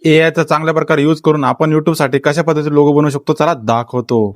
एआयचा चांगल्या प्रकारे यूज करून आपण युट्यूबसाठी कशा पद्धतीचे लोगो बनवू शकतो चला दाखवतो.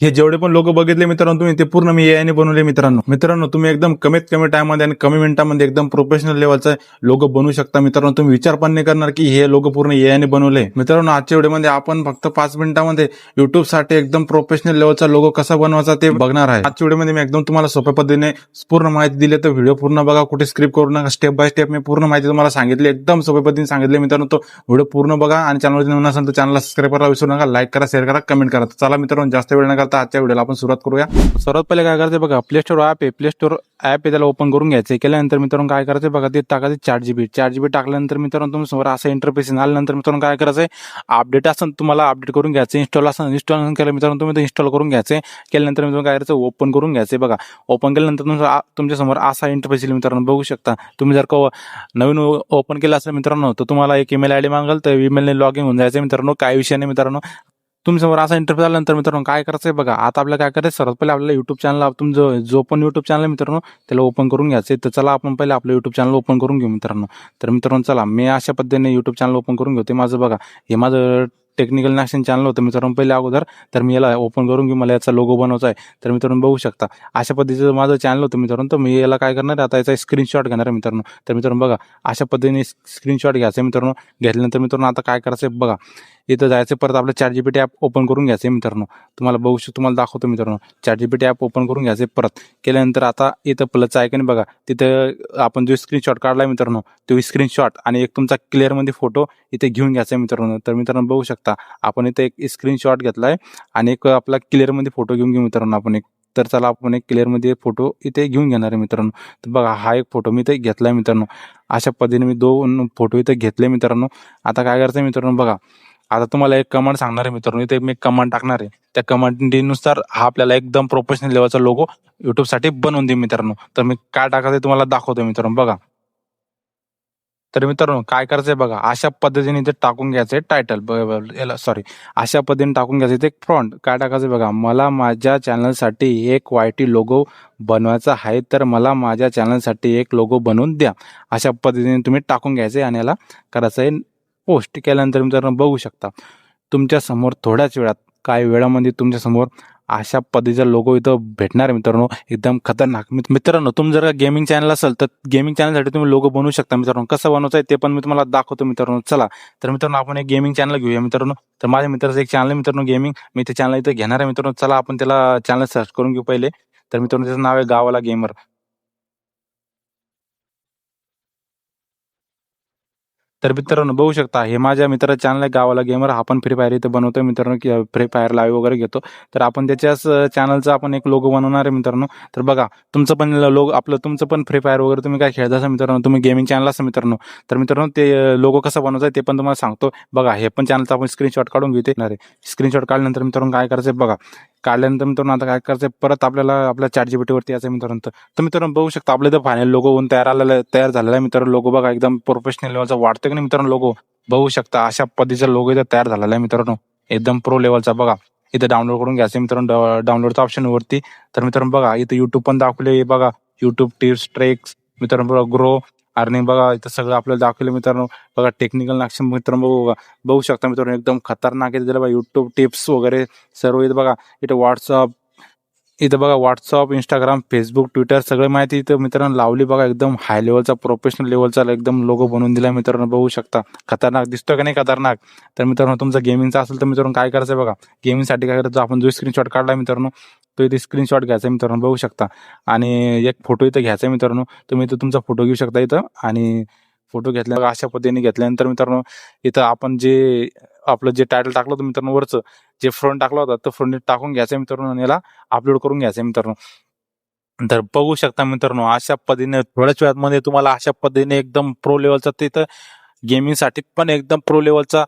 हे जेवढे पण लोगो बघितले मित्रांनो तुम्ही ते पूर्ण मी एआयने बनवले मित्रांनो तुम्ही एकदम कमीत कमी टाइममध्ये आणि कमी मिनिटांमध्ये एकदम प्रोफेशनल लेवलचा लोगो बनवू शकता मित्रांनो. तुम्ही विचार पण नाही करणार की हे लोगो पूर्ण एआयने बनवले. मित्रांनो आजच्या व्हिडिओमध्ये आपण फक्त 5 मिनिटांमध्ये युट्यूबसाठी एकदम प्रोफेशनल लेवलचा लोगो कसा बनवायचा ते बघणार आहे. आजच्या व्हिडिओमध्ये मी एकदम तुम्हाला सोप्या पद्धतीने पूर्ण माहिती दिली, तर व्हिडिओ पूर्ण बघा, कुठे स्क्रिप्ट करू नका. स्टेप बाय स्टेप मी पूर्ण माहिती तुम्हाला सांगितली, एकदम सोप्या पद्धतीने सांगितले मित्रांनो. तो व्हिडिओ पूर्ण बघा आणि चॅनलवर नवीन असेल तर चॅनलला सबस्क्राईब करायला विसरू नका. लाईक करा, शेअर करा, कमेंट करा. चला मित्रांनो जास्त वेळ न करता आजच्या व्हिडिओला आपण सुरुवात करूया. सर्वात पहिले काय करायचं बघा, प्ले स्टोर ॲप आहे, प्ले स्टोर ॲप आहे, त्याला ओपन करून घ्यायचं. केल्यानंतर मित्रांनो काय करायचं बघा, ते टाकायचं 4GB टाकल्यानंतर मित्रांनो तुम्ही समोर असं इंटरफेस आल्यानंतर मित्रांनो काय करायचं, अपडेट असेल तुम्हाला अपडेट करून घ्यायचं. इन्स्टॉल असेल इन्स्टॉल केलं मित्रांनो तुम्ही इन्स्टॉल करून घ्यायचे. केल्यानंतर मित्रांनो काय करायचं, ओपन करून घ्यायचं. बघा ओपन केल्यानंतर तुमच्या समोर असा इंटरफेस येईल मित्रांनो, बघू शकता. तुम्ही जर का नवीन ओपन केलं असेल मित्रांनो तर तुम्हाला एक ईमेल आयडी मागेल, तर ईमेलने लॉग इन होऊन जायचं मित्रांनो. काय विषय नाही मित्रांनो. तुमच्या समोर असा इंटरव्ह्यू आल्यानंतर मित्रांनो काय करायचंय बघा, आता आपल्याला काय करायचं, सर्वात पहिले आपल्याला युट्यूब चॅनल तुमचं जो पण युट्यूब चॅनल आहे मित्रांनो त्याला ओपन करून घ्यायचं. तर चला आपण पहिले आपलं युट्यूब चॅनल ओपन करून घेऊ मित्रांनो. तर मित्रांनो चला मी अशा पद्धतीने युट्यूब चॅनल ओपन करून घेऊ. ते माझं बघा, हे माझं टेक्निकल नॅशन चॅनल होतं मित्रांनो पहिले अगोदर. तर मी याला ओपन करून घेऊ, मला याचा लोगो बनवायचा आहे. तर मित्रांनो बघू शकता अशा पद्धतीचं माझं चॅनल होतं मित्रांनो. तर मी याला काय करणार, आता याचा स्क्रीनशॉट घेणार आहे मित्रांनो. तर मित्रांनो बघा अशा पद्धतीने स्क्रीनशॉट घ्यायचं मित्रांनो. घेतल्यानंतर मित्रांनो आता काय करायचं बघा, इथं जायचं, परत आपलं ChatGPT ॲप ओपन करून घ्यायचं मित्रांनो. तुम्हाला दाखवतो मित्रांनो. ChatGPT ॲप ओपन करून घ्यायचे. परत केल्यानंतर आता इथं प्लसचं आयकॉन बघा, तिथं आपण जो स्क्रीनशॉट काढलाय मित्रांनो तो स्क्रीनशॉट आणि एक तुमचा क्लिअरमध्ये फोटो इथे घेऊन घ्यायचा मित्रांनो. तर मित्रांनो बघू शकता आपण इथे एक स्क्रीनशॉट घेतलाय आणि एक आपला क्लिअरमध्ये फोटो घेऊन घेऊ मित्रांनो आपण एक. तर चला आपण एक क्लिअरमध्ये फोटो इथे घेऊन घेणार आहे मित्रांनो. तर बघा हा एक फोटो मी इथे घेतलाय मित्रांनो. अशा पद्धतीने मी 2 फोटो इथे घेतले मित्रांनो. आता काय करायचं मित्रांनो बघा, आता तुम्हाला एक कमांड सांगणार आहे मित्रांनो. इथे मी कमांड टाकणार आहे, त्या कमांडनुसार हा आपल्याला एकदम प्रोफेशनल लेवलचा लोगो युट्यूबसाठी बनवून दे मित्रांनो. तर मी काय टाकायचं तुम्हाला दाखवतो मित्रांनो बघा. तर मित्रांनो काय करायचंय बघा, अशा पद्धतीने इथे टाकून घ्यायचंय टायटल, याला सॉरी, अशा पद्धतीने टाकून घ्यायचं. इथे फ्रॉन्ट काय टाकायचं बघा, मला माझ्या चॅनलसाठी एक YT लोगो बनवायचा आहे, तर मला माझ्या चॅनलसाठी एक लोगो बनवून द्या. अशा पद्धतीने तुम्ही टाकून घ्यायचंय आणि याला करायचं आहे पोस्ट. केल्यानंतर मित्रांनो बघू शकता तुमच्या समोर थोड्याच वेळात, काही वेळामध्ये तुमच्या समोर अशा पद्धतीचा लोगो इथं भेटणार आहे मित्रांनो, एकदम खतरनाक. मित्रांनो तुम्ही जर का गेमिंग चॅनल असेल तर गेमिंग चॅनलसाठी तुम्ही लोगो बनवू शकता मित्रांनो. कसं बनवायचं आहे ते पण मी तुम्हाला दाखवतो मित्रांनो. चला तर मित्रांनो आपण एक गेमिंग चॅनल घेऊया मित्रांनो. तर माझ्या मित्राचं एक चॅनल आहे मित्रांनो गेमिंग, मी ते चॅनल इथं घेणार आहे मित्रांनो. चला आपण त्याला चॅनल सर्च करून घेऊ पहिले. तर मित्रांनो त्याचं नाव आहे गावाला गेमर. तर मित्रांनो बघू शकता हे माझ्या मित्राचं चॅनल आहे गावाला गेमर. हा पण फ्री फायर इथं बनवतोय मित्रांनो, की फ्री फायर लाईव्ह वगैरे घेतो. तर आपण त्याच्याच चॅनलचा आपण एक लोगो बनवणार आहे मित्रांनो. तर बघा तुमचं पण लोगो, तुमचं पण फ्री फायर वगैरे तुम्ही काय खेळत असाल मित्रांनो, तुम्ही गेमिंग चॅनल असाल मित्रांनो, तर मित्रांनो ते लोगो कसं बनवायचं आहे ते पण तुम्हाला सांगतो. बघा हे पण चॅनलचा आपण स्क्रीनशॉट काढून घेते. स्क्रीनशॉट काढल्यानंतर मित्रांनो काय करायचं बघा, काढल्यानंतर मित्रांनो आता काय करायचं, परत आपल्याला आपल्या ChatGPT वरती यायचं मित्रांनो. तर मित्रांनो बघू शकता आपल्या इथं फायनल लोगो होऊन तयार झालेला आहे मित्रांनो. लोगो बघा एकदम प्रोफेशनल लेवलचा वाटतं की नाही मित्रांनो लोगो. बघू शकता अशा पद्धतीचा लोगो इथं तयार झालेला आहे मित्रांनो, एकदम प्रो लेवलचा. बघा इथं डाउनलोड करून घ्यायचं मित्रांनो, डाउनलोडचा ऑप्शन वरती. तर मित्रांनो बघा इथं युट्यूब पण दाखवले, बघा युट्यूब टिप्स ट्रेक्स मित्रांनो, बघा ग्रो अर्निंग, बघा इथं सगळं आपल्याला दाखवलं मित्रांनो. बघा टेक्निकल नॅक्शन मित्रांनो, बघू शकता मित्रांनो एकदम खतरनाक आहे बघा. युट्यूब टिप्स वगैरे सर्व इथं बघा. इथं व्हॉट्सअप, इंस्टाग्राम, फेसबुक, ट्विटर सगळी माहिती इथं मित्रांनो लावली. बघा एकदम हाय लेवलचा प्रोफेशनल लेवलचा एकदम लोगो बनवून दिला मित्रांनो. बघू शकता खतरनाक दिसतोय का नाही खतरनाक. तर मित्रांनो तुमचा गेमिंगचा असेल तर मित्रांनो काय करायचं बघा, गेमिंगसाठी काय करायचं, आपण जो स्क्रीनशॉट काढला मित्रांनो तो इथे स्क्रीनशॉट घ्यायचा मित्रांनो. बघू शकता आणि एक फोटो इथं घ्यायचा मित्रांनो. तुम्ही इथं तुमचा फोटो घेऊ शकता इथं. आणि फोटो घेतल्या अशा पद्धतीने घेतल्यानंतर मित्रांनो इथं आपण आपलं जे टायटल टाकलं होतं मित्रांनो वरचं, जे फ्रंट टाकला होता तो फ्रंट टाकून घ्यायचा मित्रांनो आणि याला अपलोड करून घ्यायचं मित्रांनो. तर बघू शकता मित्रांनो अशा पद्धतीने थोड्याच वेळात मध्ये तुम्हाला अशा पद्धतीने एकदम प्रो लेवलचा, तिथं गेमिंगसाठी पण एकदम प्रो लेवलचा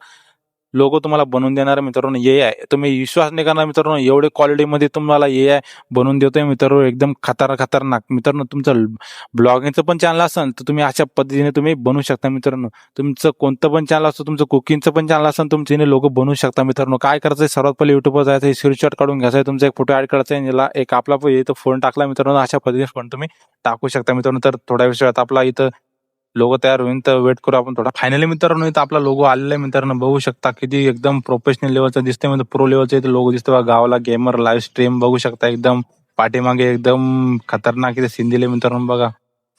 लोगो तुम्हाला बनवून देणार मित्रांनो. AI तुम्ही विश्वास नाही करणार मित्रांनो, एवढे क्वालिटीमध्ये तुम्हाला AI बनवून देतोय मित्रांनो, एकदम खतरनाक मित्रांनो. तुमचं ब्लॉगिंगचं पण चॅनल असेल तर तुम्ही अशा पद्धतीने तुम्ही बनवू शकता मित्रांनो. तुमचं कोणतं पण चॅनल असतं, तुमचं कुकिंगचं पण चॅनल असेल, तुमचे लोगो बनवू शकता मित्रांनो. काय करायचं, सर्वात पहिले युट्यूबवर जायचं, स्क्रीनशॉट काढून घ्यायचा, तुमचा एक फोटो ऍड करायचा आहे, याला एक आपला इथं फोन टाकला मित्रांनो, अशा पद्धतीने पण तुम्ही टाकू शकता मित्रांनो. तर थोड्या वेळात आपला इथं लोगो तयार होईल तर वेट करू आपण थोडा. फायनली मित्रांनो इथं आपला लोगो आलेला आहे मित्रांनो, बघू शकता किती एकदम प्रोफेशनल लेवलचा दिसतोय, म्हणजे प्रो लेवलचा इथं लोगो दिसतोय बघा. गावाला गेमर लाईव्ह स्ट्रीम बघू शकता, एकदम पाठीमागे एकदम खतरनाक इथे सीन दिले मित्रांनो बघा.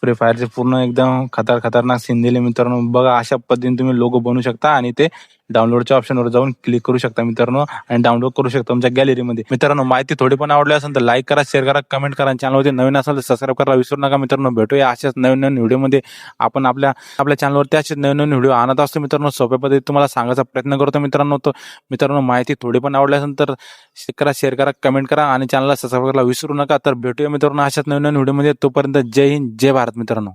फ्री फायरचे पूर्ण एकदम खतरनाक सीन दिले मित्रांनो बघा. अशा पद्धतीने तुम्ही लोगो बनवू शकता आणि ते डाउनलोडच्या ऑप्शनवर जाऊन क्लिक करू शकता मित्रांनो आणि डाउनलोड करू शकता तुमच्या गॅलरीमध्ये. मित्रांनो माहिती थोडी पण आवडली असेल तर लाईक करा, शेअर करा, कमेंट करा. चॅनलवरती नवीन असेल तर सबस्क्राईब करायला विसरू नका मित्रांनो. भेटूया अशाच नवीन व्हिडिओमध्ये. आपण आपल्या चॅनलवरती असेच नवीन व्हिडिओ आणत असतो मित्रांनो. सोप्या पद्धतीत तुम्हाला सांगायचा प्रयत्न करतो मित्रांनो. तर मित्रांनो माहिती थोडी पण आवडली असेल तर शेअर करा, कमेंट करा आणि चॅनलला सबस्क्राईब करायला विसरू नका. तर भेटूया मित्रांनो अशाच नवीन व्हिडिओमध्ये. तोपर्यंत जय हिंद, जय भारत मित्रांनो.